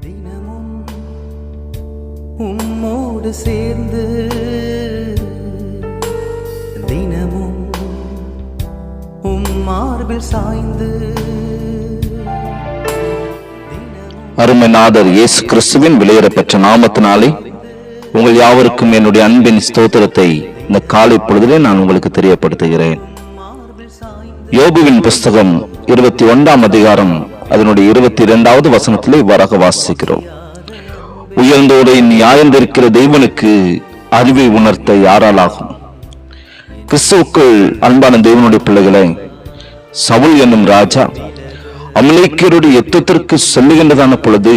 தினமும் உம்மோடு சேர்ந்து தினமும் மார்பில் சாய்ந்து. அருமைநாதர் இயேசு கிறிஸ்துவின் விலையேறப்பெற்ற நாமத்தினாலே உங்கள் யாவருக்கும் என்னுடைய அன்பின் ஸ்தோத்திரத்தை இந்த காலை பொழுதிலே நான் உங்களுக்கு தெரியப்படுத்துகிறேன். யோபுவின் புஸ்தகம் 21ஆம் அதிகாரம் அதனுடைய 22வது வசனத்திலே இவ்வாறாக வாசிக்கிறோம். உயர்ந்தோரை நியாயந்திருக்கிற தேவனுக்கு அறிவை உணர்த்த யாரால் ஆகும்? கிறிஸ்துவுக்குள் அன்பான தேவனுடைய பிள்ளைகளை, சவுல் என்னும் ராஜா அமலேக்கியருடைய யுத்தத்திற்கு செல்லுகின்றதான பொழுது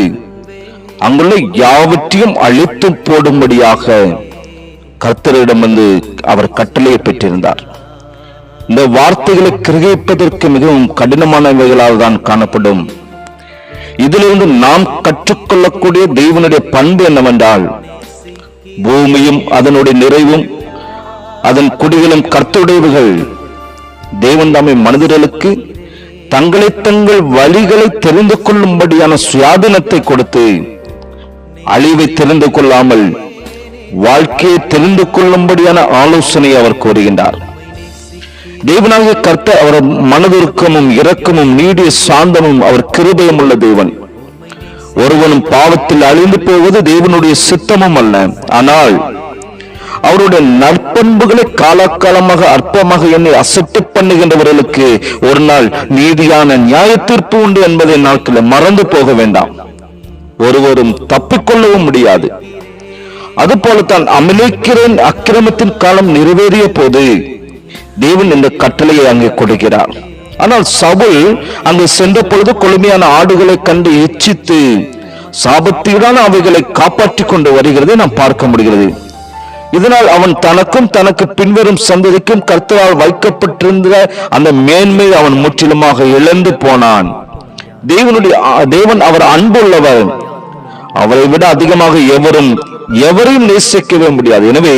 அங்குள்ள யாவற்றையும் அழித்து போடும்படியாக கர்த்தரிடம் வந்து அவர் கட்டளையை பெற்றிருந்தார். இந்த வார்த்தைகளை கிரகிப்பதற்கு மிகவும் கடினமானவைகளால் தான் காணப்படும். இதிலிருந்து நாம் கற்றுக்கொள்ளக்கூடிய தேவனுடைய பண்பு என்னவென்றால், பூமியும் அதனுடைய நிறைவும் அதன் குடிகளும் கர்த்தருடையவைகள். தேவன் தாமே மனிதர்களுக்கு தங்களை தங்கள் வழிகளை தெரிந்து கொள்ளும்படியான சுயாதீனத்தை கொடுத்து அழிவை தெரிந்து கொள்ளாமல் வாழ்க்கையை தெரிந்து கொள்ளும்படியான ஆலோசனை அவர் கூறுகின்றார். தேவனாகிய கர்த்தர் அவர் மனதிற்கமும் இரக்கமும் நீடிய சாந்தமும் அவர் கிருபையும் உள்ள தேவன். ஒருவனும் பாவத்தில் அழிந்து போவது தேவனுடைய சித்தமும் அல்ல. ஆனால் அவருடைய நற்பண்புகளை காலகாலமாக அற்பமாக எண்ணி அசட்டு பண்ணுகின்றவர்களுக்கு ஒரு நாள் நீதியான நியாய தீர்ப்பு உண்டு என்பதை நாட்களில் மறந்து போக வேண்டாம். ஒருவரும் தப்பிக்கொள்ளவும் முடியாது. அதுபோலத்தான் அமலேக்கியரின் அக்கிரமத்தின் காலம் நிறைவேறிய போது தேவன் இந்த கட்டளையை அங்கே கொடுக்கிறார். ஆனால் சவுல் அங்கு சென்ற பொழுது கொழுமையான ஆடுகளை கண்டு எச்சித்து சாபத்தீடான அவைகளை காப்பாற்றிக் கொண்டு வருகிறதை நாம் பார்க்க முடிகிறது. இதனால் அவன் தனக்கும் தனக்கு பின்வரும் சந்ததிக்கும் கர்த்தரால் வைக்கப்பட்டிருந்த அந்த மேன்மை அவன் முற்றிலுமாக இழந்து போனான். தேவன் அவர் அன்புள்ளவர். அவரை விட அதிகமாக எவரையும் நேசிக்கவே முடியாது. எனவே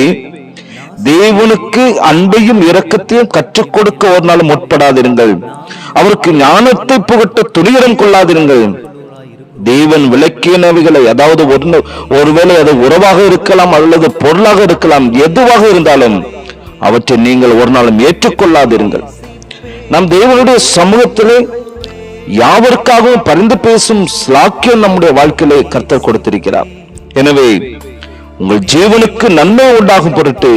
தேவனுக்கு அன்பையும் இரக்கத்தையும் கற்றுக் கொடுக்க ஒரு நாள் முற்படாதிருங்கள். அவருக்கு ஞானத்தை புகட்ட துணிகரம் கொள்ளாதிருங்கள். தேவன் விளக்கியனவைகளை, அதாவது ஒருவேளை அது உறவாக இருக்கலாம் அல்லது பொருளாக இருக்கலாம், எதுவாக இருந்தாலும் அவற்றை நீங்கள் ஒரு நாளும் ஏற்றுக்கொள்ளாதிருங்கள். நம் தேவனுடைய சமூகத்திலே யாவருக்காகவும் பரிந்து பேசும் ஸ்லாக்கியம் நம்முடைய வாழ்க்கையிலே கர்த்தர் கொடுத்திருக்கிறார். எனவே உங்கள் ஜீவனுக்கு நன்மை உண்டாகும் பொருட்டு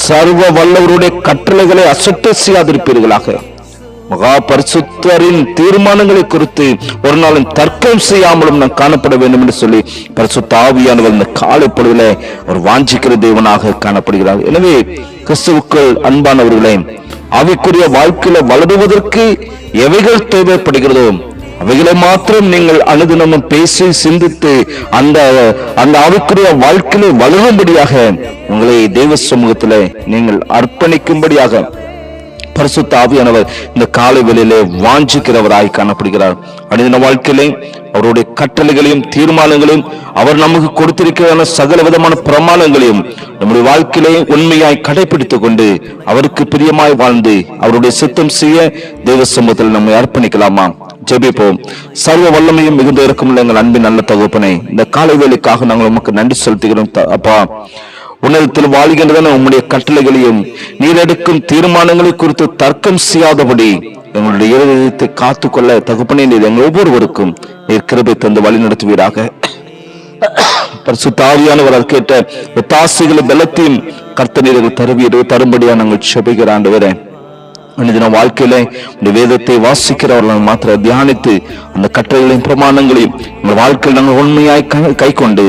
சர்வ வல்லவருடைய கட்டளைகளை அசட்டை செய்யாதிருப்பீர்களாக. மகா பரிசுத்தரின் தீர்மானங்களை குறித்து ஒரு நாளும் தர்க்கம் செய்யாமலும் நாம் காணப்பட வேண்டும் என்று சொல்லி பரிசுத்த ஆவியானவர் இந்த காலை பொழுதில ஒரு வாஞ்சிக்கிற தேவனாக காணப்படுகிறார். எனவே கிறிஸ்துவுக்குள் அன்பானவர்களே, ஆவிக்குரிய வாழ்க்கையில வளருவதற்கு எவைகள் தேவைப்படுகிறதோ அவைகளை மாத்திரம் நீங்கள் அனுதினமும் பேசி சிந்தித்து அந்த ஆவிக்குரிய வாழ்க்கையில வளரும்படியாக உங்களை தேவ சமூகத்திலே நீங்கள் அர்ப்பணிக்கும்படியாக பரிசுத்த ஆவியானவர் இந்த காலை வேளையிலே வாஞ்சிக்கிறவராய் காணப்படுகிறார். அனுதின வாழ்க்கையிலே அவருடைய கட்டளைகளையும் தீர்மானங்களையும் அவர் நமக்கு கொடுத்திருக்கிற சகல விதமான பிரமாணங்களையும் நம்முடைய வாழ்க்கையிலே உண்மையாய் கடைபிடித்துக் கொண்டு அவருக்கு பிரியமாய் வாழ்ந்து அவருடைய சித்தம் செய்ய தேவ சமூகத்தில் நம்மை அர்ப்பணிக்கலாமா? ஜெபிப்போம். சர்வ வல்லமையும் மிகுந்த இரக்கமுள்ள எங்கள் அன்பின் நல்ல தகப்பனே, இந்த காலை வேளைக்காக நாங்கள் உமக்கு நன்றி செலுத்துகிறோம். அப்பா, உன்னதத்தில் வாழ்கின்றதான உம்முடைய கட்டளைகளையும் நீர் எடுக்கும் தீர்மானங்களை குறித்து தர்க்கம் செய்யாதபடி எங்களுடைய இருதயத்தை காத்துக்கொள்ள தகப்பனே, நீர் எங்கள் ஒவ்வொருவருக்கும் நீர் கிருபை தந்து வழி நடத்துவீராக. பரிசுத்த ஆவியானவர் கேட்ட ஒத்தாசைகளை பலத்தையும் கர்த்தர் நீர்கள் தரும்படியா நாங்கள் செபிக்கிற ஆண்டவரே, மனிதன வாழ்க்கையில இந்த வேதத்தை வாசிக்கிறவர்கள் மாத்திர தியானித்து அந்த கட்டளைகளையும் பிரமாணங்களையும் நம்ம வாழ்க்கையில் நாங்கள் உண்மையாய் கை கொண்டு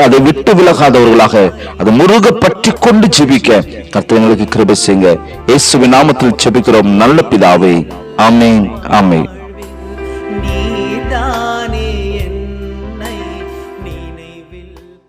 அதை விட்டு விலகாதவர்களாக அதை முருக பற்றி கொண்டு ஜெபிக்க கர்த்தர் எங்களுக்கு கிருபை செய்யுங்க. இயேசுவின் நாமத்தில் ஜெபிக்கிறோம் நல்ல பிதாவே. ஆமென், ஆமென்.